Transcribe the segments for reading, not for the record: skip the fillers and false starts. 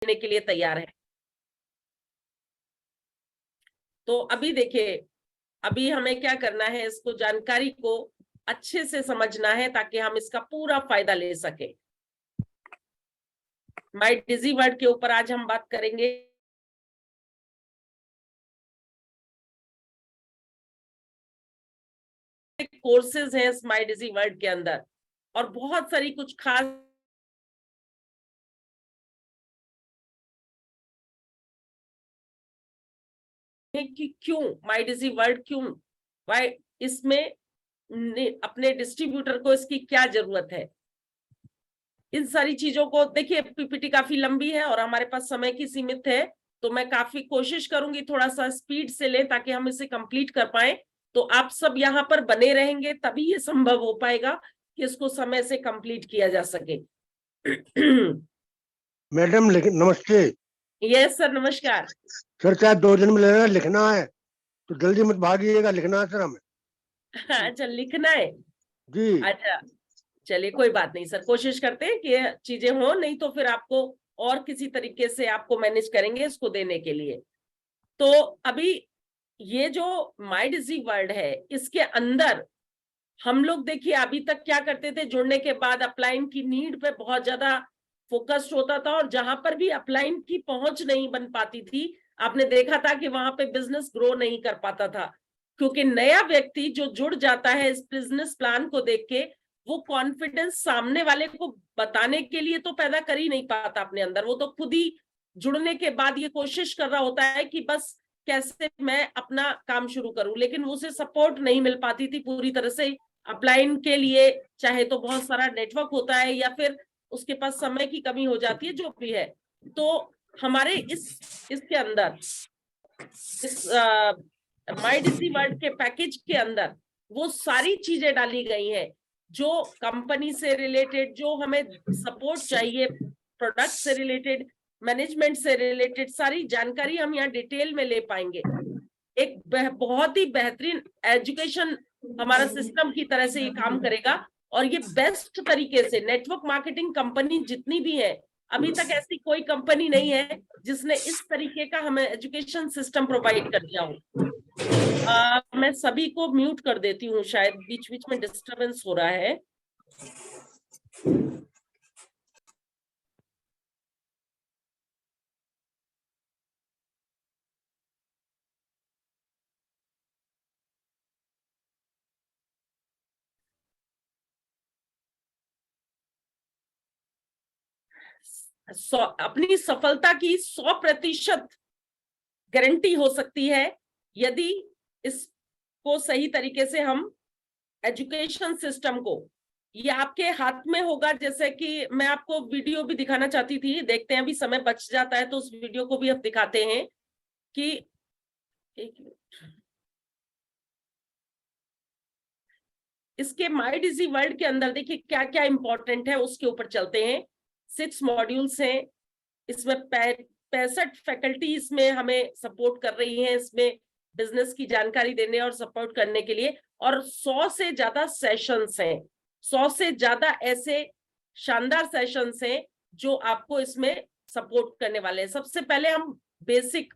देने के लिए तैयार है। तो अभी देखिए, अभी हमें क्या करना है, इसको जानकारी को अच्छे से समझना है ताकि हम इसका पूरा फायदा ले सके। माय डिजी वर्ड के ऊपर आज हम बात करेंगे। कोर्सेज हैं इस माय डिजी वर्ड के अंदर और बहुत सारी कुछ खास कि क्यों माय डिजी वर्ड, क्यों, वाई इसमें अपने डिस्ट्रीब्यूटर को इसकी क्या जरूरत है। इन सारी चीजों को देखिए, पीपीटी काफी लंबी है और हमारे पास समय की सीमित है, तो मैं काफी कोशिश करूंगी थोड़ा सा स्पीड से लें ताकि हम इसे कंप्लीट कर पाए। तो आप सब यहाँ पर बने रहेंगे तभी ये संभव हो पाएगा कि इसको समय से कंप्लीट किया जा सके। मैडम नमस्ते। यस सर, नमस्कार। सर चाहे 2 दिन में लेना लिखना है तो जल्दी मत भागिएगा, लिखना है सर हमें। अच्छा, लिखना है जी। अच्छा, चलिए कोई बात नहीं सर, कोशिश करते हैं कि चीजें हो, नहीं तो फिर आपको और किसी तरीके से आपको मैनेज करेंगे इसको देने के लिए। तो अभी ये जो माय डिजी वर्ल्ड है, इसके अंदर हम लोग देखिए अभी तक क्या करते थे, जुड़ने के बाद अपलाइन की नीड पे बहुत ज्यादा फोकस्ड होता था और जहां पर भी अपलाइन की पहुंच नहीं बन पाती थी, आपने देखा था कि वहां पे बिजनेस ग्रो नहीं कर पाता था, क्योंकि नया व्यक्ति जो जुड़ जाता है इस बिजनेस प्लान को देख के, वो कॉन्फिडेंस सामने वाले को बताने के लिए तो पैदा कर ही नहीं पाता अपने अंदर। वो तो खुद ही जुड़ने के बाद ये कोशिश कर रहा होता है कि बस कैसे मैं अपना काम शुरू करूं, लेकिन उसे सपोर्ट नहीं मिल पाती थी पूरी तरह से अपलाइन के लिए। चाहे तो बहुत सारा नेटवर्क होता है या फिर उसके पास समय की कमी हो जाती है, जो भी है। तो हमारे इसके अंदर इस माय डिजी वर्ल्ड के पैकेज के अंदर वो सारी चीजें डाली गई हैं जो कंपनी से रिलेटेड, जो हमें सपोर्ट चाहिए, प्रोडक्ट से रिलेटेड, मैनेजमेंट से रिलेटेड सारी जानकारी हम यहाँ डिटेल में ले पाएंगे। एक बहुत ही बेहतरीन एजुकेशन हमारा सिस्टम की तरह से ये काम करेगा और ये बेस्ट तरीके से नेटवर्क मार्केटिंग कंपनी जितनी भी है, अभी तक ऐसी कोई कंपनी नहीं है जिसने इस तरीके का हमें एजुकेशन सिस्टम प्रोवाइड कर दिया हो। मैं सभी को म्यूट कर देती हूँ, शायद बीच बीच में डिस्टरबेंस हो रहा है। अपनी सफलता की 100% गारंटी हो सकती है यदि इसको सही तरीके से हम एजुकेशन सिस्टम को, ये आपके हाथ में होगा। जैसे कि मैं आपको वीडियो भी दिखाना चाहती थी, देखते हैं अभी समय बच जाता है तो उस वीडियो को भी अब दिखाते हैं कि इसके माय डिजी वर्ल्ड के अंदर देखिए क्या क्या इंपॉर्टेंट है, उसके ऊपर चलते हैं। 6 मॉड्यूल्स हैं इसमें, 65 फैकल्टी इसमें हमें सपोर्ट कर रही हैं इसमें बिजनेस की जानकारी देने और सपोर्ट करने के लिए, और 100 से ज्यादा सेशंस हैं, 100 से ज्यादा ऐसे शानदार सेशंस हैं जो आपको इसमें सपोर्ट करने वाले हैं। सबसे पहले हम बेसिक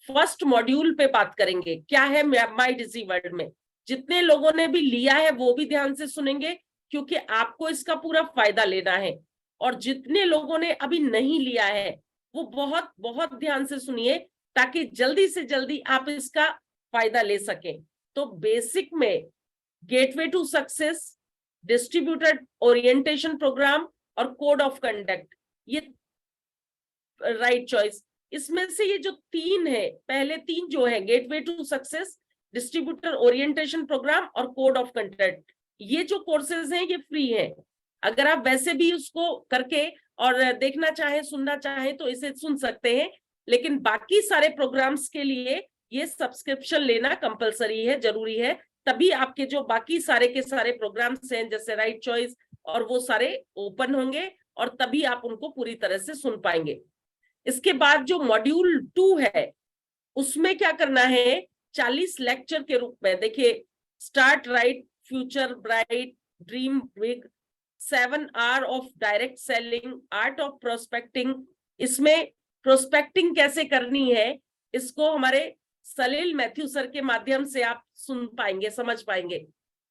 फर्स्ट मॉड्यूल पे बात करेंगे, क्या है माय डिजी वर्ल्ड में। जितने लोगों ने भी लिया है वो भी ध्यान से सुनेंगे क्योंकि आपको इसका पूरा फायदा लेना है, और जितने लोगों ने अभी नहीं लिया है वो बहुत बहुत ध्यान से सुनिए ताकि जल्दी से जल्दी आप इसका फायदा ले सकें। तो बेसिक में gateway to success, distributed orientation programme और कोड ऑफ कंडक्ट, ये राइट चॉइस, इसमें से ये जो 3 है, पहले 3 जो है gateway to success, distributor orientation programme और कोड ऑफ कंडक्ट, ये जो कोर्सेज हैं ये फ्री है। अगर आप वैसे भी उसको करके और देखना चाहे, सुनना चाहे तो इसे सुन सकते हैं, लेकिन बाकी सारे प्रोग्राम्स के लिए ये सब्सक्रिप्शन लेना कंपलसरी है, जरूरी है। तभी आपके जो बाकी सारे के सारे प्रोग्राम्स हैं जैसे राइट चॉइस और वो सारे ओपन होंगे और तभी आप उनको पूरी तरह से सुन पाएंगे। इसके बाद जो मॉड्यूल 2 है उसमें क्या करना है, 40 लेक्चर के रूप में देखिए, start right, future bright, dream big, 7 hour of direct selling, art of prospecting, इसमें प्रोस्पेक्टिंग कैसे करनी है, इसको हमारे सलील मैथ्यू सर के माध्यम से आप सुन पाएंगे, समझ पाएंगे।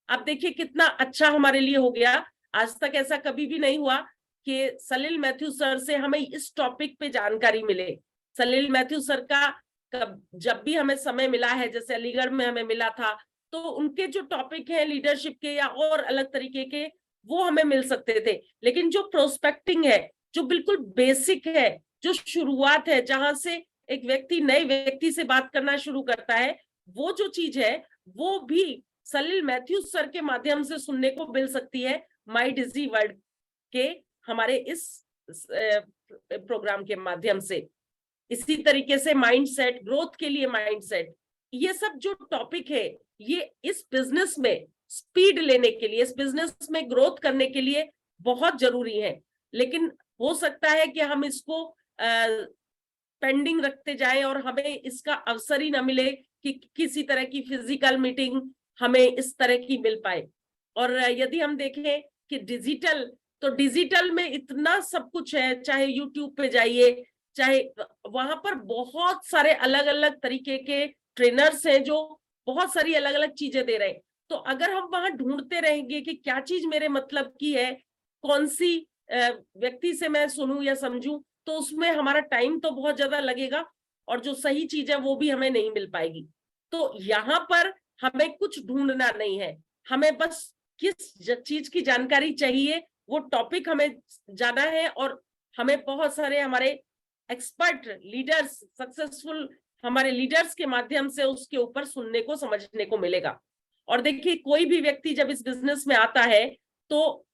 अब देखिए कितना अच्छा हमारे लिए हो गया, आज तक ऐसा कभी भी नहीं हुआ कि सलील मैथ्यू सर से हमें इस टॉपिक पे जानकारी मिले। सलील मैथ्यू सर का जब भी हमें समय मिला है, जैसे अलीगढ़ में हमें मिला था, तो उनके जो टॉपिक है लीडरशिप के या और अलग तरीके के, वो हमें मिल सकते थे। लेकिन जो प्रोस्पेक्टिंग है, जो बिल्कुल बेसिक है, जो शुरुआत है, जहां से एक व्यक्ति नए व्यक्ति से बात करना शुरू करता है, वो जो चीज है वो भी सलील मैथ्यू सर के माध्यम से सुनने को मिल सकती है माई डिजी वर्ल्ड के हमारे इस प्रोग्राम के माध्यम से। इसी तरीके से माइंडसेट, ग्रोथ के लिए माइंडसेट, ये सब जो टॉपिक है, ये इस बिजनेस में स्पीड लेने के लिए, इस बिजनेस में ग्रोथ करने के लिए बहुत जरूरी है। लेकिन हो सकता है कि हम इसको पेंडिंग रखते जाएं और हमें इसका अवसर ही ना मिले कि किसी तरह की फिजिकल मीटिंग हमें इस तरह की मिल पाए। और यदि हम देखें कि डिजिटल, तो डिजिटल में इतना सब कुछ है, चाहे यूट्यूब पे जाइए, चाहे वहां पर बहुत सारे अलग अलग तरीके के ट्रेनर्स हैं जो बहुत सारी अलग अलग चीजें दे रहे हैं। तो अगर हम वहां ढूंढते रहेंगे कि क्या चीज मेरे मतलब की है, कौन सी व्यक्ति से मैं सुनूं या समझूं, तो उसमें हमारा टाइम तो बहुत ज्यादा लगेगा और जो सही चीज है वो भी हमें नहीं मिल पाएगी। तो यहाँ पर हमें कुछ ढूंढना नहीं है, हमें बस किस चीज की जानकारी चाहिए, वो टॉपिक हमें जाना है और हमें बहुत सारे हमारे एक्सपर्ट लीडर्स, सक्सेसफुल हमारे लीडर्स के माध्यम से उसके ऊपर सुनने को, समझने को मिलेगा। और देखिए कोई भी व्यक्ति जब इस बिजनेस में आता है तो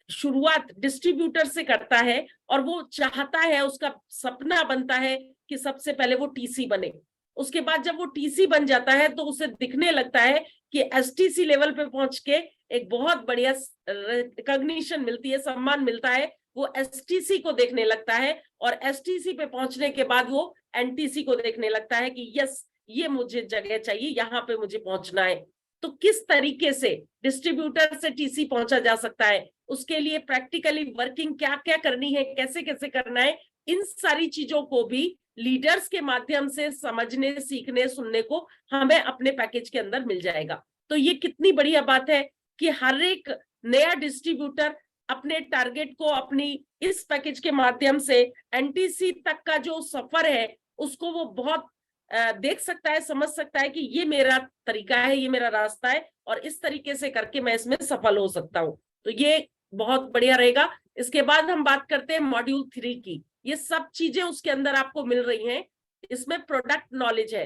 शुरुआत डिस्ट्रीब्यूटर से करता है और वो चाहता है, उसका सपना बनता है कि सबसे पहले वो टीसी बने। उसके बाद जब वो टीसी बन जाता है तो उसे दिखने लगता है कि एसटीसी लेवल पे पहुंच के एक बहुत बढ़िया रिकॉग्निशन मिलती है, सम्मान मिलता है, वो एसटीसी को देखने लगता है और एसटीसी पे पहुंचने के बाद वो एनटीसी को देखने लगता है कि यस, ये मुझे जगह चाहिए, यहाँ पे मुझे पहुंचना है। तो किस तरीके से डिस्ट्रीब्यूटर से टीसी पहुंचा जा सकता है, उसके लिए प्रैक्टिकली वर्किंग क्या क्या करनी है, कैसे कैसे करना है, इन सारी चीजों को भी लीडर्स के माध्यम से समझने, सीखने, सुनने को हमें अपने पैकेज के अंदर मिल जाएगा। तो ये कितनी बढ़िया बात है कि हर एक नया डिस्ट्रीब्यूटर अपने टारगेट को अपनी इस पैकेज के माध्यम से एनटीसी तक का जो सफर है उसको वो बहुत देख सकता है, समझ सकता है कि ये मेरा तरीका है, ये मेरा रास्ता है और इस तरीके से करके मैं इसमें सफल हो सकता हूँ। तो ये बहुत बढ़िया रहेगा। इसके बाद हम बात करते हैं मॉड्यूल 3 की। ये सब चीजें उसके अंदर आपको मिल रही हैं। इसमें प्रोडक्ट नॉलेज है,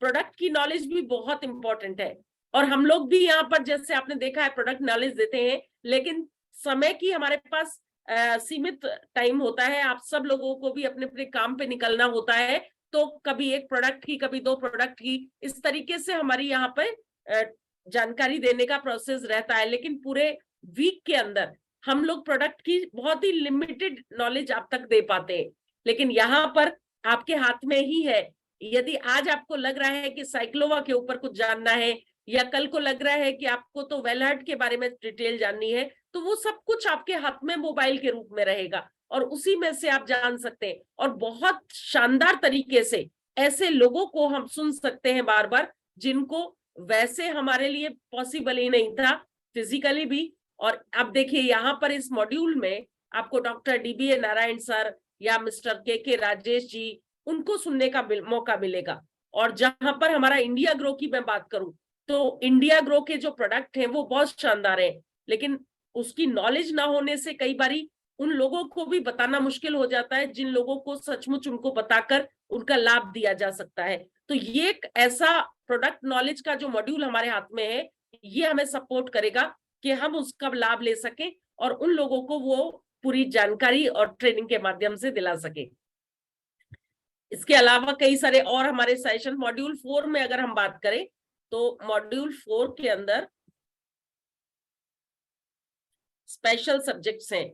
प्रोडक्ट की नॉलेज भी बहुत इंपॉर्टेंट है। और हम लोग भी यहाँ पर जैसे आपने देखा है प्रोडक्ट नॉलेज देते हैं, लेकिन समय की हमारे पास सीमित टाइम होता है। आप सब लोगों को भी अपने अपने काम पे निकलना होता है, तो कभी एक प्रोडक्ट की, कभी 2 प्रोडक्ट की, इस तरीके से हमारी यहाँ पे जानकारी देने का प्रोसेस रहता है। लेकिन पूरे वीक के अंदर हम लोग प्रोडक्ट की बहुत ही लिमिटेड नॉलेज आप तक दे पाते हैं। लेकिन यहाँ पर आपके हाथ में ही है। यदि आज आपको लग रहा है कि साइक्लोवा के ऊपर कुछ जानना है या कल को लग रहा है कि आपको तो वेलहर्ट के बारे में डिटेल जाननी है, तो वो सब कुछ आपके हाथ में मोबाइल के रूप में रहेगा और उसी में से आप जान सकते हैं। और बहुत शानदार तरीके से ऐसे लोगों को हम सुन सकते हैं बार बार, जिनको वैसे हमारे लिए पॉसिबल ही नहीं था फिजिकली भी। और अब देखिए यहाँ पर इस मॉड्यूल में आपको डॉक्टर डीबीए नारायण सर या मिस्टर के राजेश जी, उनको सुनने का मौका मिलेगा। और जहां पर हमारा इंडिया ग्रो की मैं बात करूं, तो इंडिया ग्रो के जो प्रोडक्ट हैं वो बहुत शानदार है, लेकिन उसकी नॉलेज ना होने से कई बारी उन लोगों को भी बताना मुश्किल हो जाता है जिन लोगों को सचमुच उनको बताकर उनका लाभ दिया जा सकता है। तो ये एक ऐसा प्रोडक्ट नॉलेज का जो मॉड्यूल हमारे हाथ में है, ये हमें सपोर्ट करेगा कि हम उसका लाभ ले सके और उन लोगों को वो पूरी जानकारी और ट्रेनिंग के माध्यम से दिला सके। इसके अलावा कई सारे और हमारे सेशन, मॉड्यूल 4 में अगर हम बात करें तो मॉड्यूल 4 के अंदर स्पेशल सब्जेक्ट्स हैं।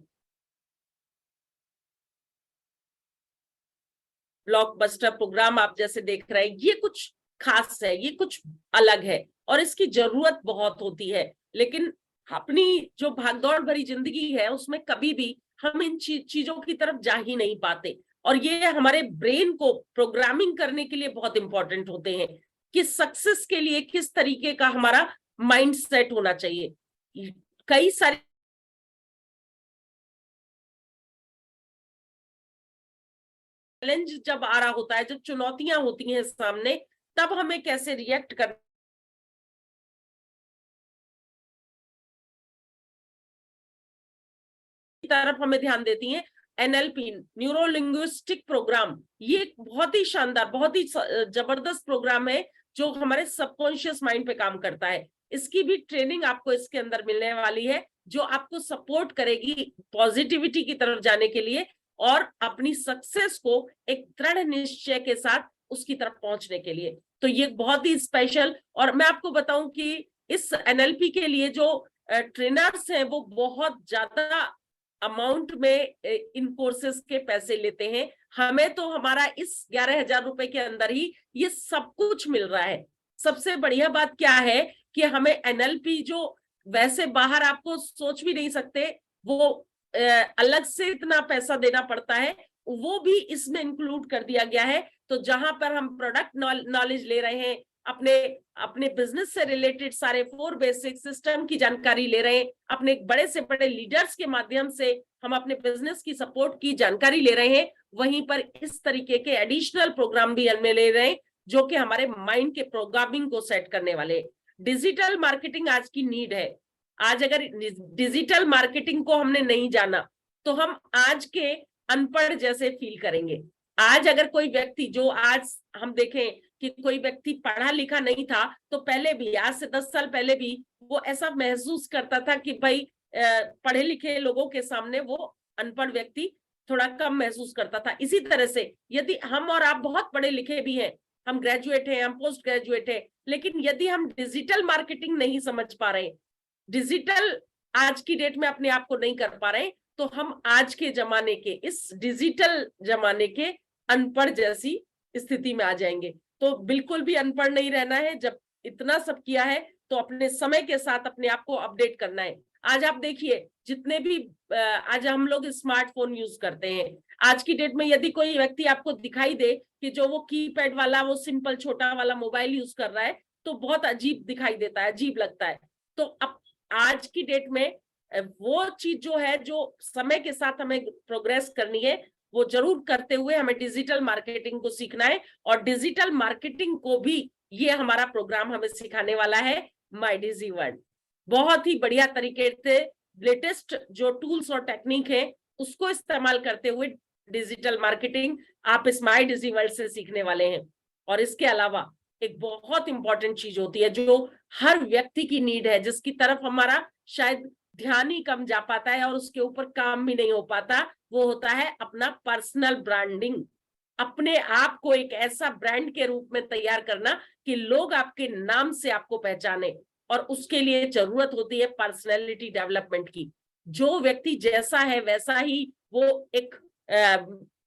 ब्लॉकबस्टर प्रोग्राम आप जैसे देख रहे हैं, ये कुछ खास है, ये कुछ अलग है और इसकी जरूरत बहुत होती है। लेकिन अपनी जो भागदौड़ भरी जिंदगी है उसमें कभी भी हम इन चीजों की तरफ जा ही नहीं पाते। और ये हमारे ब्रेन को प्रोग्रामिंग करने के लिए बहुत इंपॉर्टेंट होते हैं कि सक्सेस के लिए किस तरीके का हमारा माइंड सेट होना चाहिए। कई सारे चैलेंज जब आ रहा होता है, जब चुनौतियां होती हैं सामने, तब हमें कैसे रिएक्ट करना की तरफ हमें ध्यान देती हैं। एनएलपी, न्यूरो लिंग्विस्टिक प्रोग्राम, ये एक बहुत ही शानदार, बहुत ही जबरदस्त प्रोग्राम है जो हमारे सबकॉन्शियस माइंड पे काम करता है। इसकी भी ट्रेनिंग आपको इसके अंदर मिलने वाली है, जो आपको सपोर्ट करेगी पॉजिटिविटी की तरफ जाने के लिए और अपनी सक्सेस को एक दृढ़ निश्चय के साथ उसकी तरफ पहुंचने के लिए। तो ये बहुत ही स्पेशल, और मैं आपको बताऊं कि इस एनएलपी के लिए जो ट्रेनर्स हैं वो बहुत ज्यादा अमाउंट में इन कोर्सेज के पैसे लेते हैं। हमें तो हमारा इस 11,000 रुपए के अंदर ही ये सब कुछ मिल रहा है। सबसे बढ़िया बात क्या है कि हमें एनएलपी जो वैसे बाहर आपको सोच भी नहीं सकते, वो अलग से इतना पैसा देना पड़ता है, वो भी इसमें इंक्लूड कर दिया गया है। तो जहां पर हम प्रोडक्ट नॉलेज ले रहे हैं, अपने अपने बिजनेस से रिलेटेड सारे 4 बेसिक सिस्टम की जानकारी ले रहे हैं, अपने बड़े से बड़े लीडर्स के माध्यम से हम अपने बिजनेस की सपोर्ट की जानकारी ले रहे हैं, वहीं पर इस तरीके के एडिशनल प्रोग्राम भी हमें ले रहे हैं जो कि हमारे माइंड के प्रोग्रामिंग को सेट करने वाले। डिजिटल मार्केटिंग आज की नीड है। आज अगर डिजिटल मार्केटिंग को हमने नहीं जाना तो हम आज के अनपढ़ जैसे फील करेंगे। आज अगर कोई व्यक्ति, जो आज हम देखें कि कोई व्यक्ति पढ़ा लिखा नहीं था, तो पहले भी, आज से 10 साल पहले भी वो ऐसा महसूस करता था कि भाई पढ़े लिखे लोगों के सामने वो अनपढ़ व्यक्ति थोड़ा कम महसूस करता था। इसी तरह से यदि हम और आप बहुत पढ़े लिखे भी हैं, हम ग्रेजुएट हैं, हम पोस्ट ग्रेजुएट हैं, लेकिन यदि हम डिजिटल मार्केटिंग नहीं समझ पा रहे, डिजिटल आज की डेट में अपने आप को नहीं कर पा रहे, तो हम आज के जमाने के, इस डिजिटल जमाने के अनपढ़ जैसी स्थिति में आ जाएंगे। तो बिल्कुल भी अनपढ़ नहीं रहना है। जब इतना सब किया है तो अपने समय के साथ अपने आप को अपडेट करना है। आज आप देखिए, जितने भी आज हम लोग स्मार्टफोन यूज करते हैं, आज की डेट में यदि कोई व्यक्ति आपको दिखाई दे कि जो वो कीपैड वाला, वो सिंपल छोटा वाला मोबाइल यूज कर रहा है, तो बहुत अजीब दिखाई देता है, अजीब लगता है। तो अब आज की डेट में वो चीज जो है, जो समय के साथ हमें प्रोग्रेस करनी है, वो जरूर करते हुए हमें डिजिटल मार्केटिंग को सीखना है। और डिजिटल मार्केटिंग को भी ये हमारा प्रोग्राम हमें सिखाने वाला है माय डिजी वर्ल्ड। बहुत ही बढ़िया तरीके से लेटेस्ट जो टूल्स और टेक्निक है उसको इस्तेमाल करते हुए डिजिटल मार्केटिंग आप इस माय डिजी वर्ल्ड से सीखने वाले हैं। और इसके अलावा एक बहुत इंपॉर्टेंट चीज होती है जो हर व्यक्ति की नीड है, जिसकी तरफ हमारा शायद ध्यान ही कम जा पाता है और उसके ऊपर काम भी नहीं हो पाता, वो होता है अपना पर्सनल ब्रांडिंग। अपने आप को एक ऐसा ब्रांड के रूप में तैयार करना कि लोग आपके नाम से आपको पहचाने, और उसके लिए जरूरत होती है पर्सनैलिटी डेवलपमेंट की। जो व्यक्ति जैसा है वैसा ही वो एक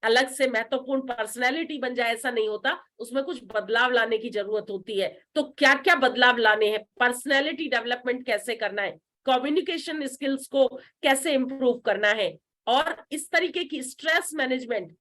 अलग से महत्वपूर्ण पर्सनैलिटी बन जाए, ऐसा नहीं होता, उसमें कुछ बदलाव लाने की जरूरत होती है। तो क्या क्या बदलाव लाने हैं, पर्सनैलिटी डेवलपमेंट कैसे करना है, कम्युनिकेशन स्किल्स को कैसे इंप्रूव करना है, और इस तरीके की stress management,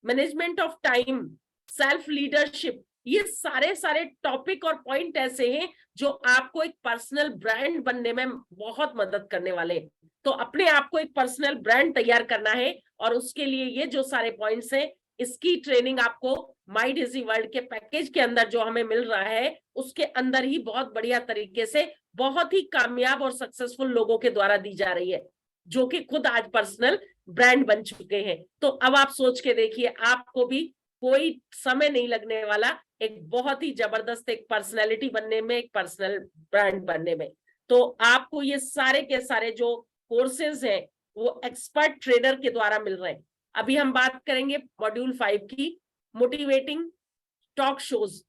management of time, self leadership, ये सारे टॉपिक और पॉइंट ऐसे हैं जो आपको एक पर्सनल ब्रांड बनने में बहुत मदद करने वाले हैं। तो अपने आप को एक पर्सनल ब्रांड तैयार करना है, और उसके लिए ये जो सारे पॉइंट्स हैं, इसकी ट्रेनिंग आपको माय डिजी वर्ल्ड के पैकेज के अंदर जो हमें मिल रहा है, उसके अंदर ही बहुत बढ़िया तरीके से बहुत ही कामयाब और सक्सेसफुल लोगों के द्वारा दी जा रही है, जो कि खुद आज पर्सनल ब्रांड बन चुके हैं। तो अब आप सोच के देखिए, आपको भी कोई समय नहीं लगने वाला एक बहुत ही जबरदस्त एक पर्सनैलिटी बनने में, एक पर्सनल ब्रांड बनने में। तो आपको ये सारे के सारे जो कोर्सेज हैं वो एक्सपर्ट ट्रेनर के द्वारा मिल रहे हैं। अभी हम बात करेंगे मॉड्यूल 5 की, मोटिवेटिंग टॉक शोज।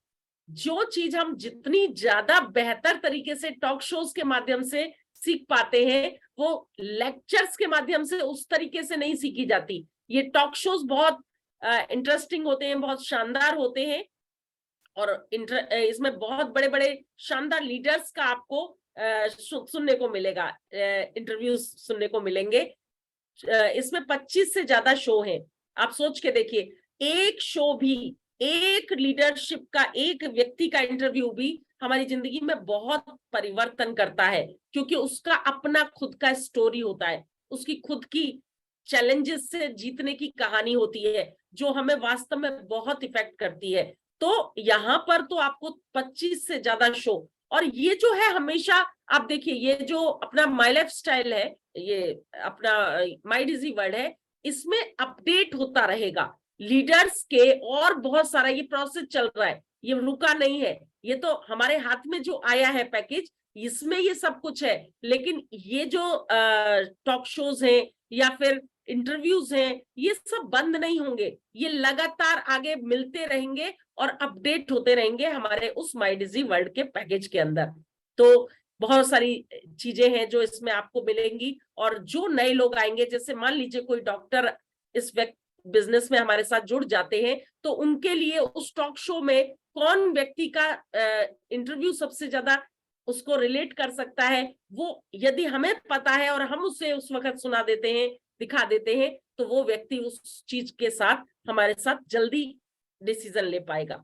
जो चीज हम जितनी ज्यादा बेहतर तरीके से टॉक शोज के माध्यम से सीख पाते हैं, वो लेक्चर्स के माध्यम से उस तरीके से नहीं सीखी जाती। ये टॉक शोज बहुत इंटरेस्टिंग होते हैं, बहुत शानदार होते हैं, और इसमें बहुत बड़े बड़े शानदार लीडर्स का आपको सुनने को मिलेगा, इंटरव्यूज सुनने को मिलेंगे। इसमें 25 से ज्यादा शो हैं। आप सोच के देखिए, एक शो भी, एक लीडरशिप का, एक व्यक्ति का इंटरव्यू भी हमारी जिंदगी में बहुत परिवर्तन करता है, क्योंकि उसका अपना खुद का स्टोरी होता है, उसकी खुद की चैलेंजेस से जीतने की कहानी होती है, जो हमें वास्तव में बहुत इफेक्ट करती है। तो यहाँ पर तो आपको 25 से ज्यादा शो, और ये जो है हमेशा, आप देखिए, ये जो अपना माई लाइफ स्टाइल है, ये अपना माई डिजी वर्ल्ड है, इसमें अपडेट होता रहेगा लीडर्स के, और बहुत सारा ये प्रोसेस चल रहा है, ये रुका नहीं है। ये तो हमारे हाथ में जो आया है पैकेज, इसमें ये सब कुछ है, लेकिन ये जो टॉक शोज हैं या फिर इंटरव्यूज हैं, ये सब बंद नहीं होंगे, ये लगातार आगे मिलते रहेंगे और अपडेट होते रहेंगे हमारे उस माई डिजी वर्ल्ड के पैकेज के अंदर। तो बहुत सारी चीजें हैं जो इसमें आपको मिलेंगी, और जो नए लोग आएंगे, जैसे मान लीजिए कोई डॉक्टर इस बिजनेस में हमारे साथ जुड़ जाते हैं, तो उनके लिए उस टॉक शो में कौन व्यक्ति का इंटरव्यू सबसे ज्यादा उसको रिलेट कर सकता है, वो यदि हमें पता है और हम उसे उस वक्त सुना देते हैं, दिखा देते हैं, तो वो व्यक्ति उस चीज के साथ हमारे साथ जल्दी डिसीजन ले पाएगा।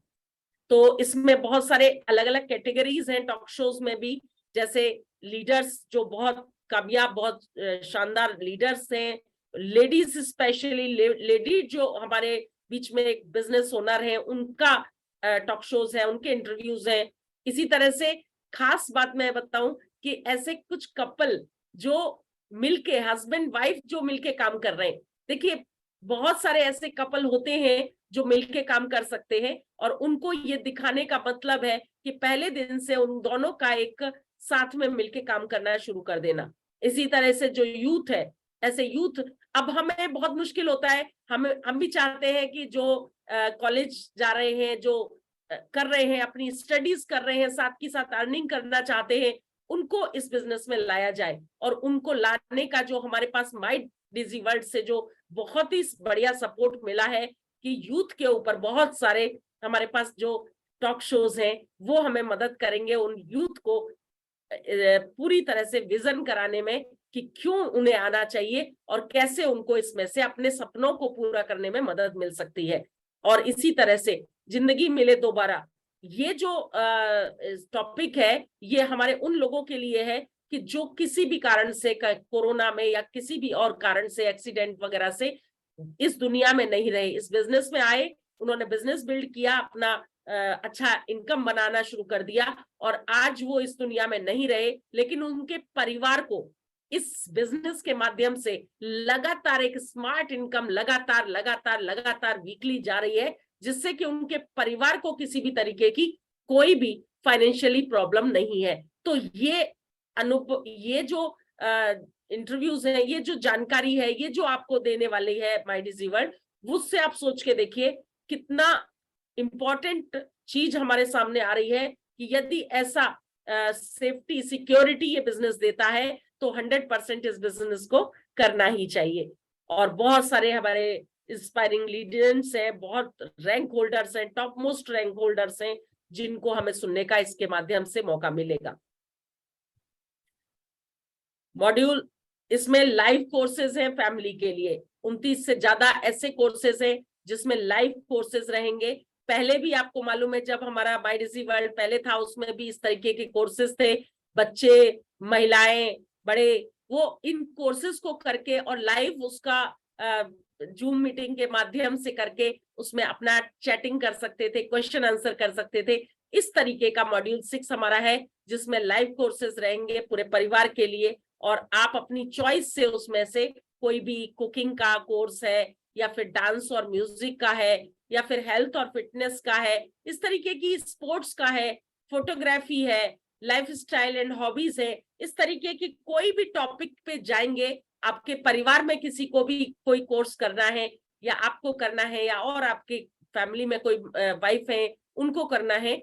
तो इसमें बहुत सारे अलग अलग कैटेगरीज हैं टॉक शोज में भी, जैसे लीडर्स जो बहुत कामयाब, बहुत शानदार लीडर्स हैं, लेडीज स्पेशली, लेडी जो हमारे बीच में एक बिजनेस ओनर है, उनका टॉक शोज है, उनके इंटरव्यूज हैं। इसी तरह से खास बात मैं बताऊं कि ऐसे कुछ कपल जो मिलके, हस्बैंड वाइफ जो मिलके काम कर रहे हैं, देखिए बहुत सारे ऐसे कपल होते हैं जो मिलके काम कर सकते हैं, और उनको ये दिखाने का मतलब है कि पहले दिन से उन दोनों का एक साथ में मिलके काम करना शुरू कर देना। इसी तरह से जो यूथ है, ऐसे यूथ, अब हमें बहुत मुश्किल होता है, हम भी चाहते हैं कि जो कॉलेज जा रहे हैं, जो कर रहे हैं, अपनी स्टडीज कर रहे हैं, साथ की साथ अर्निंग करना चाहते हैं, उनको इस बिजनेस में लाया जाए। और उनको लाने का जो हमारे पास माई डिजी वर्ल्ड से जो बहुत ही बढ़िया सपोर्ट मिला है कि यूथ के ऊपर बहुत सारे हमारे पास जो टॉक शोज हैं, वो हमें मदद करेंगे उन यूथ को पूरी तरह से विजन कराने में कि क्यों उन्हें आना चाहिए और कैसे उनको इसमें से अपने सपनों को पूरा करने में मदद मिल सकती है। और इसी तरह से जिंदगी मिले दोबारा, ये जो टॉपिक है, ये हमारे उन लोगों के लिए है कि जो किसी भी कारण से, कोरोना में या किसी भी और कारण से, एक्सीडेंट वगैरह से इस दुनिया में नहीं रहे, इस बिजनेस में आए, उन्होंने बिजनेस बिल्ड किया, अपना अच्छा इनकम बनाना शुरू कर दिया, और आज वो इस दुनिया में नहीं रहे, लेकिन उनके परिवार को इस बिजनेस के माध्यम से लगातार एक स्मार्ट इनकम लगातार लगातार लगातार वीकली जा रही है, जिससे कि उनके परिवार को किसी भी तरीके की कोई भी फाइनेंशियली प्रॉब्लम नहीं है। तो ये अनुभव, ये जो इंटरव्यूज है, ये जो जानकारी है, ये जो आपको देने वाली है माई डिजी वर्ल्ड, उससे आप सोच के देखिए कितना इंपॉर्टेंट चीज हमारे सामने आ रही है कि यदि ऐसा सेफ्टी, सिक्योरिटी ये बिजनेस देता है, तो 100% इस बिजनेस को करना ही चाहिए। और बहुत सारे हमारे इंस्पायरिंग लीडर्स हैं, बहुत रैंक होल्डर्स हैं, टॉप मोस्ट रैंक होल्डर्स हैं, जिनको हमें सुनने का इसके माध्यम से मौका मिलेगा। मॉड्यूल, इसमें लाइव कोर्सेज हैं फैमिली के लिए, 29 से ज्यादा ऐसे कोर्सेज हैं जिसमें लाइव कोर्सेज रहेंगे। पहले भी आपको मालूम है, जब हमारा माई डिजी वर्ल्ड पहले था, उसमें भी इस तरीके के कोर्सेज थे। बच्चे, महिलाएं, बड़े, वो इन कोर्सेज को करके और लाइव उसका जूम मीटिंग के माध्यम से करके उसमें अपना चैटिंग कर सकते थे, क्वेश्चन आंसर कर सकते थे। इस तरीके का मॉड्यूल 6 हमारा है, जिसमें लाइव कोर्सेज रहेंगे पूरे परिवार के लिए, और आप अपनी चॉइस से उसमें से कोई भी कुकिंग का कोर्स है, या फिर डांस और म्यूजिक का है, या फिर हेल्थ और फिटनेस का है, इस तरीके की स्पोर्ट्स का है, फोटोग्राफी है, लाइफ स्टाइल एंड हॉबीज है, इस तरीके की कोई भी टॉपिक पे जाएंगे। आपके परिवार में किसी को भी कोई कोर्स करना है, या आपको करना है, या और आपके फैमिली में कोई वाइफ है उनको करना है,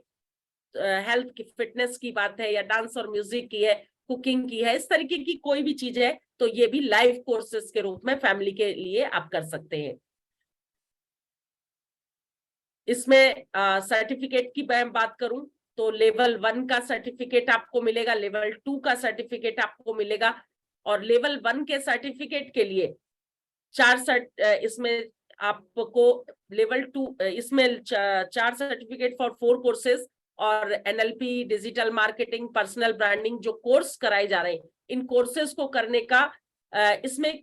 हेल्थ की, फिटनेस की बात है, या डांस और म्यूजिक की है, कुकिंग की है, इस तरीके की कोई भी चीज है, तो ये भी लाइव कोर्सेज के रूप में फैमिली के लिए आप कर सकते हैं। इसमें सर्टिफिकेट की मैं बात करूं तो लेवल 1 का सर्टिफिकेट आपको मिलेगा, लेवल 2 का सर्टिफिकेट आपको मिलेगा। और लेवल 1 के सर्टिफिकेट के लिए इसमें आपको लेवल 2 इसमें 4 सर्टिफिकेट फॉर 4 कोर्सेज और NLP, digital marketing, personal branding जो कोर्स कराए जा रहे हैं, इन कोर्सेज को करने का इसमें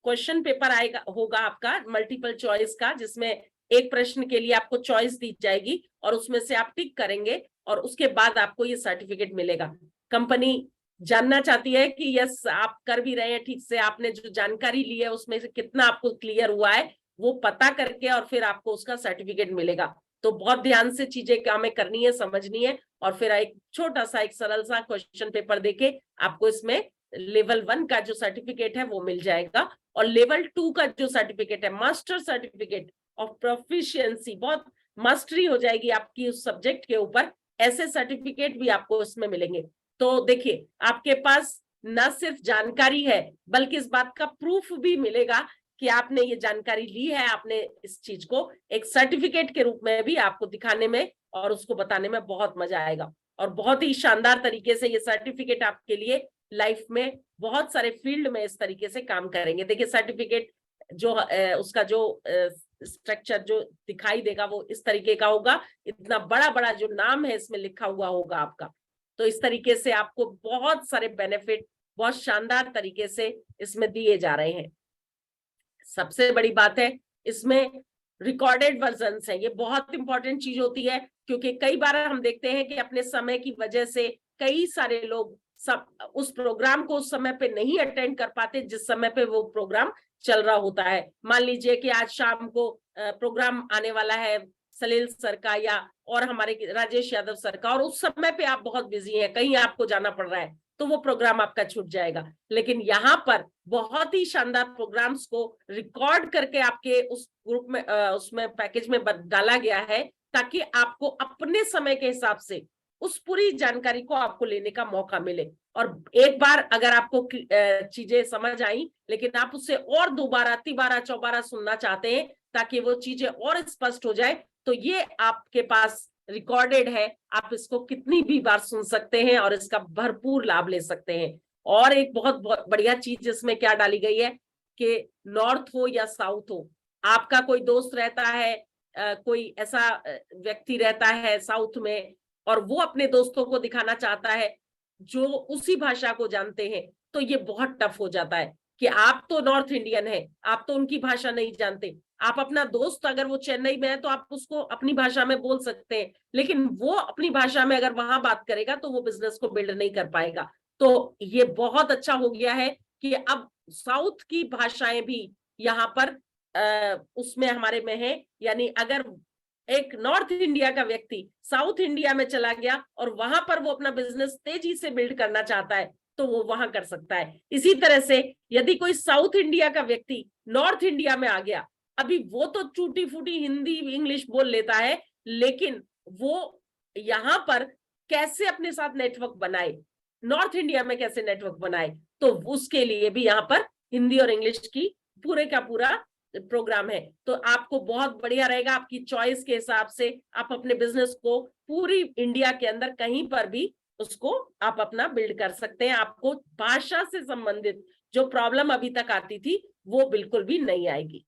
क्वेश्चन पेपर आएगा, होगा आपका मल्टीपल चॉइस का, जिसमें एक प्रश्न के लिए आपको चॉइस दी जाएगी और उसमें से आप टिक करेंगे और उसके बाद आपको ये सर्टिफिकेट मिलेगा। कंपनी जानना चाहती है कि यस आप कर भी रहे हैं ठीक से, आपने जो जानकारी ली है उसमें से कितना आपको क्लियर हुआ है, वो पता करके और फिर आपको उसका सर्टिफिकेट मिलेगा। तो बहुत ध्यान से चीजें हमें करनी है, समझनी है, और फिर एक छोटा सा एक सरल सा क्वेश्चन पेपर देके आपको इसमें लेवल 1 का जो सर्टिफिकेट है वो मिल जाएगा। और लेवल 2 का जो सर्टिफिकेट है, मास्टर सर्टिफिकेट ऑफ प्रोफिशिएंसी, बहुत मास्टरी हो जाएगी आपकी उस सब्जेक्ट के ऊपर, ऐसे सर्टिफिकेट भी आपको इसमें मिलेंगे। तो देखिए आपके पास न सिर्फ जानकारी है बल्कि इस बात का प्रूफ भी मिलेगा कि आपने ये जानकारी ली है, आपने इस चीज को एक सर्टिफिकेट के रूप में भी आपको दिखाने में और उसको बताने में बहुत मजा आएगा। और बहुत ही शानदार तरीके से ये सर्टिफिकेट आपके लिए लाइफ में बहुत सारे फील्ड में इस तरीके से काम करेंगे। देखिए सर्टिफिकेट जो उसका जो स्ट्रक्चर जो दिखाई देगा वो इस तरीके का होगा, इतना बड़ा बड़ा जो नाम है इसमें लिखा हुआ होगा आपका। तो इस तरीके से आपको बहुत सारे बेनिफिट बहुत शानदार तरीके से इसमें दिए जा रहे हैं। सबसे बड़ी बात है इसमें रिकॉर्डेड वर्जन्स है, ये बहुत इंपॉर्टेंट चीज होती है, क्योंकि कई बार हम देखते हैं कि अपने समय की वजह से कई सारे लोग सब उस प्रोग्राम को उस समय पे नहीं अटेंड कर पाते जिस समय पे वो प्रोग्राम चल रहा होता है। मान लीजिए कि आज शाम को प्रोग्राम आने वाला है सलील सर का या और हमारे राजेश यादव सर का, और उस समय पे आप बहुत बिजी हैं, कहीं आपको जाना पड़ रहा है, तो वो प्रोग्राम आपका छूट जाएगा। लेकिन यहाँ पर बहुत ही शानदार प्रोग्राम्स को रिकॉर्ड करके आपके उस ग्रुप में उसमें पैकेज में डाला गया है, ताकि आपको अपने समय के हिसाब से उस पूरी जानकारी को आपको लेने का मौका मिले। और एक बार अगर आपको चीजें समझ आई, लेकिन आप उससे और दोबारा तिबारा चौबारा सुनना चाहते हैं ताकि वो चीजें और स्पष्ट हो जाए, तो ये आपके पास रिकॉर्डेड है, आप इसको कितनी भी बार सुन सकते हैं और इसका भरपूर लाभ ले सकते हैं। और एक बहुत बढ़िया चीज इसमें क्या डाली गई है कि नॉर्थ हो या साउथ हो, आपका कोई दोस्त रहता है, कोई ऐसा व्यक्ति रहता है साउथ में और वो अपने दोस्तों को दिखाना चाहता है जो उसी भाषा को जानते हैं, तो ये बहुत टफ हो जाता है कि आप तो नॉर्थ इंडियन है, आप तो उनकी भाषा नहीं जानते। आप अपना दोस्त अगर वो चेन्नई में है तो आप उसको अपनी भाषा में बोल सकते हैं, लेकिन वो अपनी भाषा में अगर वहां बात करेगा तो वो बिजनेस को बिल्ड नहीं कर पाएगा। तो ये बहुत अच्छा हो गया है कि अब साउथ की भाषाएं भी यहाँ पर उसमें हमारे में है। यानी अगर एक नॉर्थ इंडिया का व्यक्ति साउथ इंडिया में चला गया और वहां पर वो अपना बिजनेस तेजी से बिल्ड करना चाहता है तो वो वहां कर सकता है। इसी तरह से यदि कोई साउथ इंडिया का व्यक्ति नॉर्थ इंडिया में आ गया, अभी वो तो टूटी फूटी हिंदी इंग्लिश बोल लेता है, लेकिन वो यहाँ पर कैसे अपने साथ नेटवर्क बनाए, नॉर्थ इंडिया में कैसे नेटवर्क बनाए, तो उसके लिए भी यहाँ पर हिंदी और इंग्लिश की पूरे का पूरा प्रोग्राम है। तो आपको बहुत बढ़िया रहेगा, आपकी चॉइस के हिसाब से आप अपने बिजनेस को पूरी इंडिया के अंदर कहीं पर भी उसको आप अपना बिल्ड कर सकते हैं। आपको भाषा से संबंधित जो प्रॉब्लम अभी तक आती थी वो बिल्कुल भी नहीं आएगी।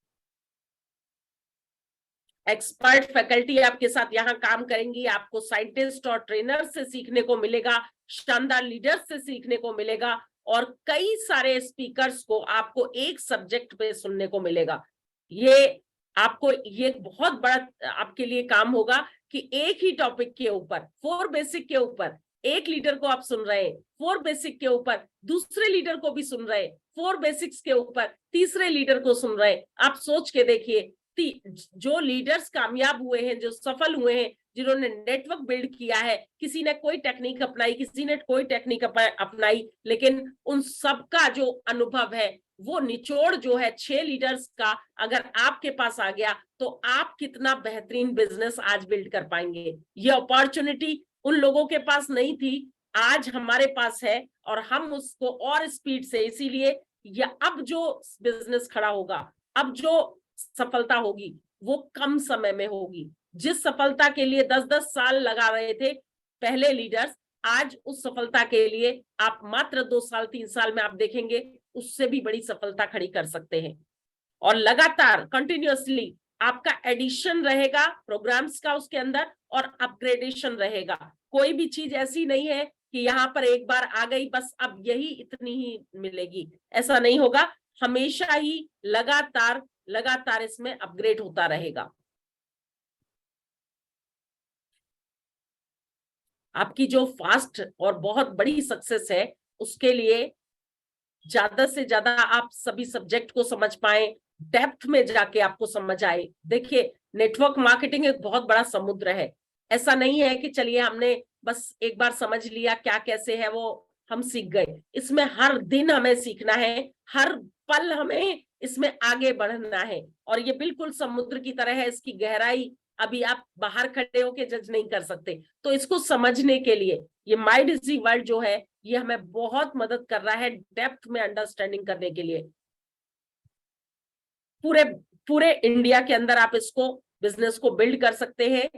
एक्सपर्ट फैकल्टी आपके साथ यहाँ काम करेंगी, आपको साइंटिस्ट और ट्रेनर से सीखने को मिलेगा, शानदार लीडर्स से सीखने को मिलेगा, और कई सारे स्पीकर्स को आपको एक सब्जेक्ट पे सुनने को मिलेगा। ये आपको ये बहुत बड़ा आपके लिए काम होगा कि एक ही टॉपिक के ऊपर 4 बेसिक के ऊपर एक लीडर को आप सुन रहे हैं, 4 बेसिक के ऊपर दूसरे लीडर को भी सुन रहे हैं, 4 बेसिक्स के ऊपर तीसरे लीडर को सुन रहे हैं। आप सोच के देखिए जो लीडर्स कामयाब हुए हैं, जो सफल हुए हैं, जिन्होंने नेटवर्क बिल्ड किया है, किसी ने कोई टेक्निक अपनाई, किसी ने कोई टेक्निक अपनाई, लेकिन उन सबका जो अनुभव है वो निचोड़ जो है 6 लीडर्स का अगर आपके पास आ गया तो आप कितना बेहतरीन बिजनेस आज बिल्ड कर पाएंगे। ये अपॉर्चुनिटी उन लोगों के पास नहीं थी, आज हमारे पास है और हम उसको और स्पीड से, इसीलिए या अब जो बिजनेस खड़ा होगा, अब जो सफलता होगी वो कम समय में होगी। जिस सफलता के लिए 10-10 साल लगा रहे थे पहले लीडर्स, आज उस सफलता के लिए आप मात्र 2 साल 3 साल में आप देखेंगे उससे भी बड़ी सफलता खड़ी कर सकते हैं। और लगातार कंटिन्यूअसली आपका एडिशन रहेगा प्रोग्राम्स का उसके अंदर, और अपग्रेडेशन रहेगा। कोई भी चीज ऐसी नहीं है कि यहाँ पर एक बार आ गई बस अब यही इतनी ही मिलेगी, ऐसा नहीं होगा। हमेशा ही लगातार लगातार इसमें अपग्रेड होता रहेगा। आपकी जो फास्ट और बहुत बड़ी सक्सेस है, उसके लिए ज्यादा से ज्यादा आप सभी सब्जेक्ट को समझ पाए, डेप्थ में जाके आपको समझ आए। देखिए, नेटवर्क मार्केटिंग एक बहुत बड़ा समुद्र है। ऐसा नहीं है कि चलिए हमने बस एक बार समझ लिया क्या कैसे है वो हम सीख गए। इसमें हर दिन हमें सीखना है, हर पल हमें इसमें आगे बढ़ना है। और ये बिल्कुल समुद्र की तरह है, इसकी गहराई अभी आप बाहर खड़े होके जज नहीं कर सकते। तो इसको समझने के लिए ये माई डिजी वर्ल्ड जो है, ये हमें बहुत मदद कर रहा है डेप्थ में अंडरस्टैंडिंग करने के लिए। पूरे पूरे इंडिया के अंदर आप इसको बिजनेस को बिल्ड कर सकते हैं।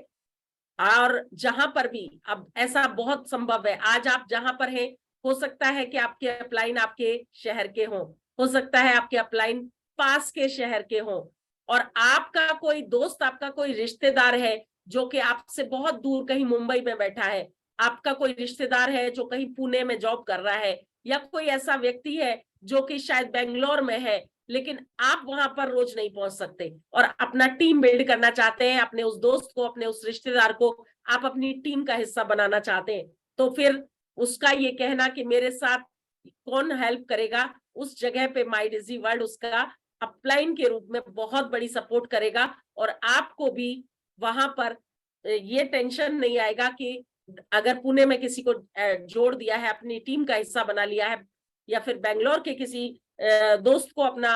और जहां पर भी अब ऐसा बहुत संभव है, आज आप जहां पर हैं, हो सकता है कि आपके अपलाइन आपके शहर के हों, हो सकता है आपके अपलाइन पास के शहर के हों, और आपका कोई दोस्त, आपका कोई रिश्तेदार है जो कि आपसे बहुत दूर कहीं मुंबई में बैठा है, आपका कोई रिश्तेदार है जो कहीं पुणे में जॉब कर रहा है, या कोई ऐसा व्यक्ति है जो कि शायद बेंगलोर में है, लेकिन आप वहां पर रोज नहीं पहुंच सकते और अपना टीम बिल्ड करना चाहते हैं, अपने उस दोस्त को, अपने उस रिश्तेदार को आप अपनी टीम का हिस्सा बनाना चाहते हैं, तो फिर उसका ये कहना कि मेरे साथ कौन हेल्प करेगा, उस जगह पे माई डिजी वर्ल्ड उसका अपलाइन के रूप में बहुत बड़ी सपोर्ट करेगा। और आपको भी वहां पर ये टेंशन नहीं आएगा कि अगर पुणे में किसी को जोड़ दिया है, अपनी टीम का हिस्सा बना लिया है, या फिर बेंगलोर के किसी दोस्त को अपना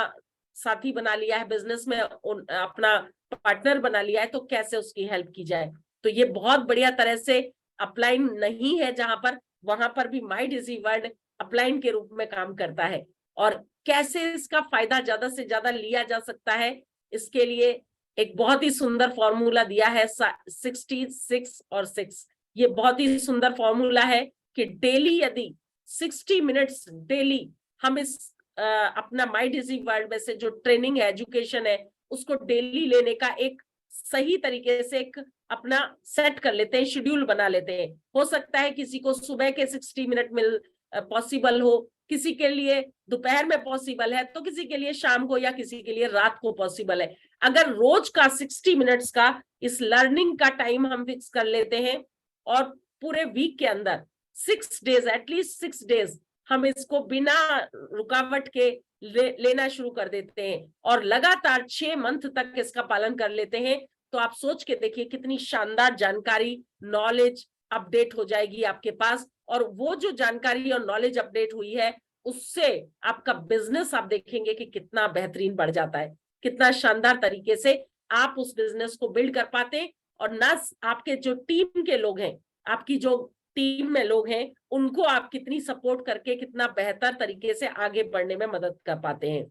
साथी बना लिया है, बिजनेस में अपना पार्टनर बना लिया है, तो कैसे उसकी हेल्प की जाए। तो ये बहुत बढ़िया तरह से अपलाइन नहीं है जहां पर, वहां पर भी माई डिजी वर्ल्ड अपलाइन के रूप में काम करता है। और कैसे इसका फायदा ज्यादा से ज्यादा लिया जा सकता है, इसके लिए एक बहुत ही सुंदर फॉर्मूला दिया है 66 और 6। ये बहुत ही सुंदर फॉर्मूला है कि डेली यदि 60 मिनट्स डेली हम इस अपना माई डिजी वर्ल्ड में से जो ट्रेनिंग है, एजुकेशन है, उसको डेली लेने का एक सही तरीके से एक अपना सेट कर लेते हैं, शेड्यूल बना लेते हैं। हो सकता है किसी को सुबह के 60 मिनट मिल पॉसिबल हो, किसी के लिए दोपहर में पॉसिबल है, तो किसी के लिए शाम को या किसी के लिए रात को पॉसिबल है। अगर रोज का 60 मिनट्स का इस लर्निंग का टाइम हम फिक्स कर लेते हैं, और पूरे वीक के अंदर 6 डेज, एटलीस्ट 6 डेज हम इसको बिना रुकावट के लेना शुरू कर देते हैं, और लगातार 6 मंथ तक इसका पालन कर लेते हैं, तो आप सोच के देखिए कितनी शानदार जानकारी, नॉलेज अपडेट हो जाएगी आपके पास। और वो जो जानकारी और नॉलेज अपडेट हुई है, उससे आपका बिजनेस आप देखेंगे कि कितना बेहतरीन बढ़ जाता है, कितना शानदार तरीके से आप उस बिजनेस को बिल्ड कर पाते। और ना आपके जो टीम के लोग हैं, आपकी जो टीम में लोग हैं, उनको आप कितनी सपोर्ट करके कितना बेहतर तरीके से आगे बढ़ने में मदद कर पाते हैं।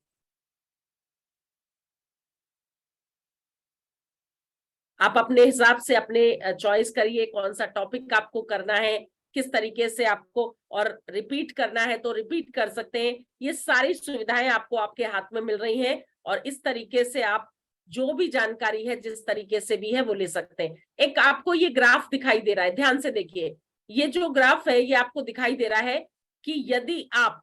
आप अपने हिसाब से अपने चॉइस करिए कौन सा टॉपिक आपको करना है, किस तरीके से आपको, और रिपीट करना है तो रिपीट कर सकते हैं। ये सारी सुविधाएं आपको आपके हाथ में मिल रही हैं, और इस तरीके से आप जो भी जानकारी है जिस तरीके से भी है वो ले सकते हैं। एक आपको ये ग्राफ दिखाई दे रहा है, ध्यान से देखिए, ये जो ग्राफ है ये आपको दिखाई दे रहा है कि यदि आप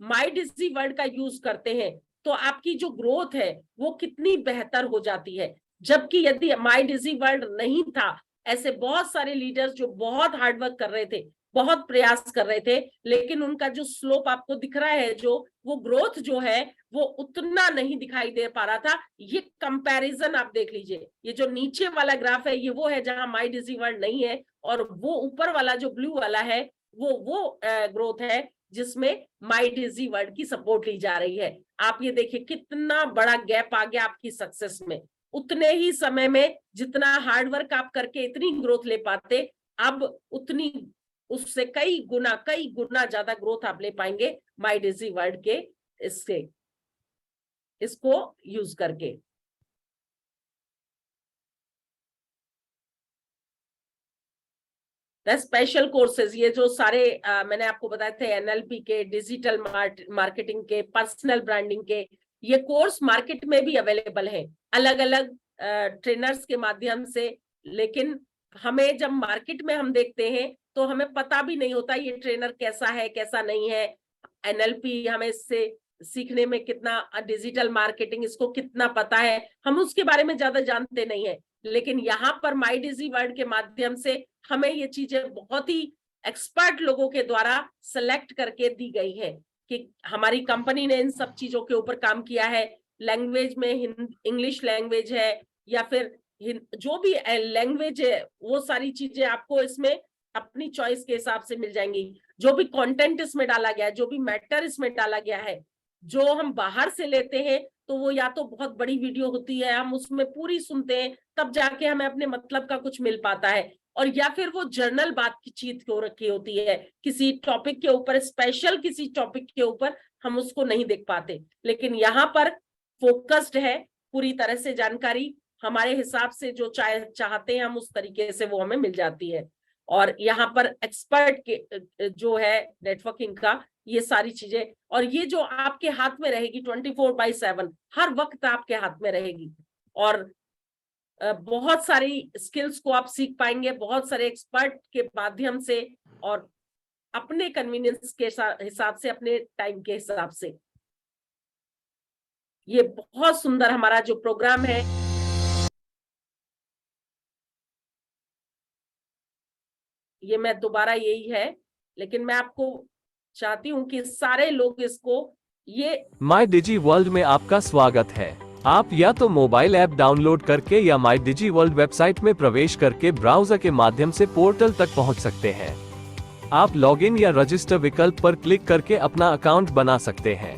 माई डिजी वर्ल्ड का यूज करते हैं तो आपकी जो ग्रोथ है वो कितनी बेहतर हो जाती है। जबकि यदि माई डिजी वर्ल्ड नहीं था, ऐसे बहुत सारे लीडर्स जो बहुत हार्डवर्क कर रहे थे, बहुत प्रयास कर रहे थे, लेकिन उनका जो स्लोप आपको दिख रहा है, जो वो ग्रोथ जो है वो उतना नहीं दिखाई दे पा रहा था। ये कंपैरिजन आप देख लीजिए, ये जो नीचे वाला ग्राफ है ये वो है जहां माई डिजी वर्ल्ड नहीं है, और वो ऊपर वाला जो ब्लू वाला है वो ग्रोथ है जिसमें माई डिजी वर्ल्ड की सपोर्ट ली जा रही है। आप ये देखिए कितना बड़ा गैप आ गया आपकी सक्सेस में। उतने ही समय में जितना हार्डवर्क आप करके इतनी ग्रोथ ले पाते, अब उतनी उससे कई गुना ज्यादा ग्रोथ आप ले पाएंगे माई डिजी वर्ल्ड के इसको यूज करके। स्पेशल कोर्सेज, ये जो सारे मैंने आपको बताए थे, एनएलपी के, डिजिटल मार्केटिंग के, पर्सनल ब्रांडिंग के, ये कोर्स मार्केट में भी अवेलेबल है अलग अलग ट्रेनर्स के माध्यम से। लेकिन हमें जब मार्केट में हम देखते हैं तो हमें पता भी नहीं होता ये ट्रेनर कैसा है कैसा नहीं है। एनएलपी हमें इससे सीखने में कितना, डिजिटल मार्केटिंग इसको कितना पता है, हम उसके बारे में ज्यादा जानते नहीं है। लेकिन यहाँ पर माई डिजी वर्ल्ड के माध्यम से हमें ये चीजें बहुत ही एक्सपर्ट लोगों के द्वारा सेलेक्ट करके दी गई है कि हमारी कंपनी ने इन सब चीजों के ऊपर काम किया है। लैंग्वेज में इंग्लिश लैंग्वेज है या फिर जो भी लैंग्वेज है, वो सारी चीजें आपको इसमें अपनी चॉइस के हिसाब से मिल जाएंगी। जो भी कंटेंट इसमें डाला गया है, जो भी मैटर इसमें डाला गया है, जो हम बाहर से लेते हैं तो वो या तो बहुत बड़ी वीडियो होती है, हम उसमें पूरी सुनते हैं, तब जाके हमें अपने मतलब का कुछ मिल पाता है, और या फिर वो जर्नल बात की चीज हो रखी होती है किसी टॉपिक के ऊपर, स्पेशल किसी टॉपिक के ऊपर, हम उसको नहीं देख पाते। लेकिन यहाँ पर फोकस्ड है पूरी तरह से जानकारी, हमारे हिसाब से जो चाहते हैं हम उस तरीके से वो हमें मिल जाती है। और यहाँ पर एक्सपर्ट के जो है नेटवर्किंग का, ये सारी चीजें, और ये जो आपके हाथ में रहेगी 24/7, हर वक्त आपके हाथ में रहेगी, और बहुत सारी स्किल्स को आप सीख पाएंगे बहुत सारे एक्सपर्ट के माध्यम से, और अपने कन्वीनियंस के हिसाब से, अपने टाइम के हिसाब से। ये बहुत सुंदर हमारा जो प्रोग्राम है, ये मैं दोबारा यही है, लेकिन मैं आपको चाहती हूँ कि सारे लोग इसको, ये माई डिजी वर्ल्ड में आपका स्वागत है। आप या तो मोबाइल ऐप डाउनलोड करके या माई डिजी वर्ल्ड वेबसाइट में प्रवेश करके ब्राउजर के माध्यम से पोर्टल तक पहुंच सकते हैं। आप लॉगिन या रजिस्टर विकल्प पर क्लिक करके अपना अकाउंट बना सकते हैं।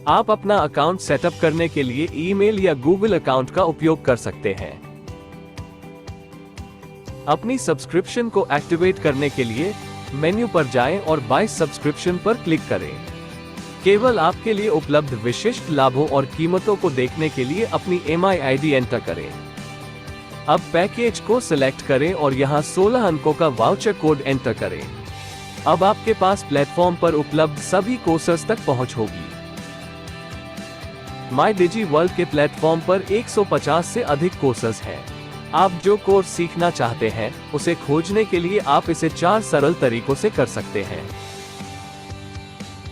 आप अपना अकाउंट सेटअप करने के लिए ईमेल या गूगल अकाउंट का उपयोग कर सकते हैं। अपनी सब्सक्रिप्शन को एक्टिवेट करने के लिए मेन्यू पर जाएं और बाय सब्सक्रिप्शन पर क्लिक करें। केवल आपके लिए उपलब्ध विशिष्ट लाभों और कीमतों को देखने के लिए अपनी MIID एंटर करें। अब पैकेज को सिलेक्ट करें और यहां 16 अंकों का वाउचर कोड एंटर करें। अब आपके पास प्लेटफॉर्म पर उपलब्ध सभी कोर्सेज तक पहुंच होगी। माई डिजी वर्ल्ड के प्लेटफॉर्म पर 150 से अधिक कोर्सेज हैं। आप जो कोर्स सीखना चाहते हैं उसे खोजने के लिए आप इसे 4 सरल तरीकों से कर सकते हैं।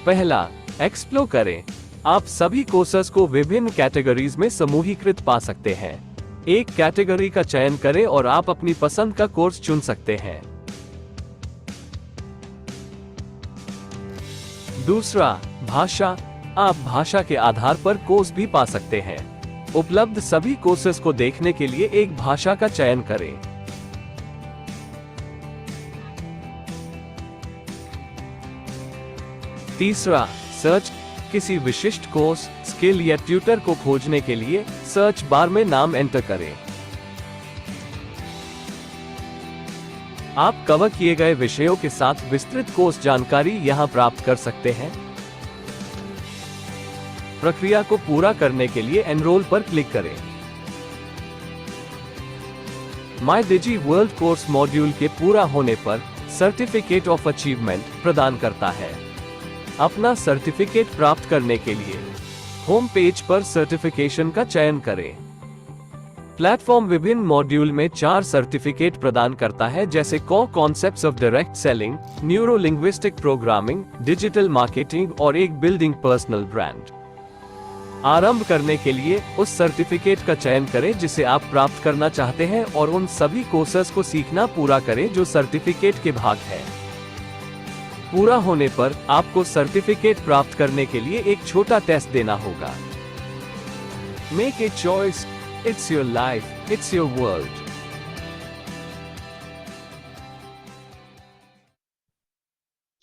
पहला, एक्सप्लोर करें। आप सभी कोर्सेज को विभिन्न कैटेगरीज में समूहीकृत पा सकते हैं। एक कैटेगरी का चयन करें और आप अपनी पसंद का कोर्स चुन सकते हैं। दूसरा, भाषा। आप भाषा के आधार पर कोर्स भी पा सकते हैं। उपलब्ध सभी कोर्सेज को देखने के लिए एक भाषा का चयन करें। तीसरा, सर्च। किसी विशिष्ट कोर्स, स्किल या ट्यूटर को खोजने के लिए सर्च बार में नाम एंटर करें। आप कवर किए गए विषयों के साथ विस्तृत कोर्स जानकारी यहां प्राप्त कर सकते हैं। प्रक्रिया को पूरा करने के लिए एनरोल पर क्लिक करें। माई डिजी वर्ल्ड कोर्स मॉड्यूल के पूरा होने पर सर्टिफिकेट ऑफ अचीवमेंट प्रदान करता है। अपना सर्टिफिकेट प्राप्त करने के लिए होम पेज पर सर्टिफिकेशन का चयन करें। प्लेटफॉर्म विभिन्न मॉड्यूल में 4 सर्टिफिकेट प्रदान करता है, जैसे core concepts of direct selling, neuro linguistic programming, digital marketing और एक बिल्डिंग पर्सनल ब्रांड। आरंभ करने के लिए उस सर्टिफिकेट का चयन करें जिसे आप प्राप्त करना चाहते हैं और उन सभी कोर्सेज को सीखना पूरा करें जो सर्टिफिकेट के भाग है। पूरा होने पर आपको सर्टिफिकेट प्राप्त करने के लिए एक छोटा टेस्ट देना होगा। Make a choice, it's your life, it's your world.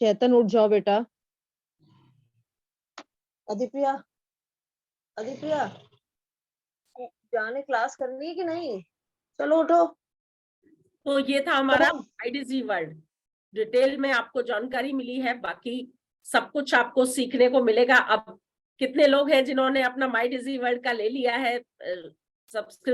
Chetan उठ जाओ बेटा। अधिप्रिया, अधिप्रिया, जाने क्लास करनी है कि नहीं? चलो उठो। तो ये था हमारा IDG वर्ल्ड। डिटेल में आपको जानकारी मिली है, बाकी सब कुछ आपको सीखने को मिलेगा। अब कितने लोग हैं जिन्होंने अपना माई डिजी वर्ल्ड का ले लिया है सब्सक्रिप्शन?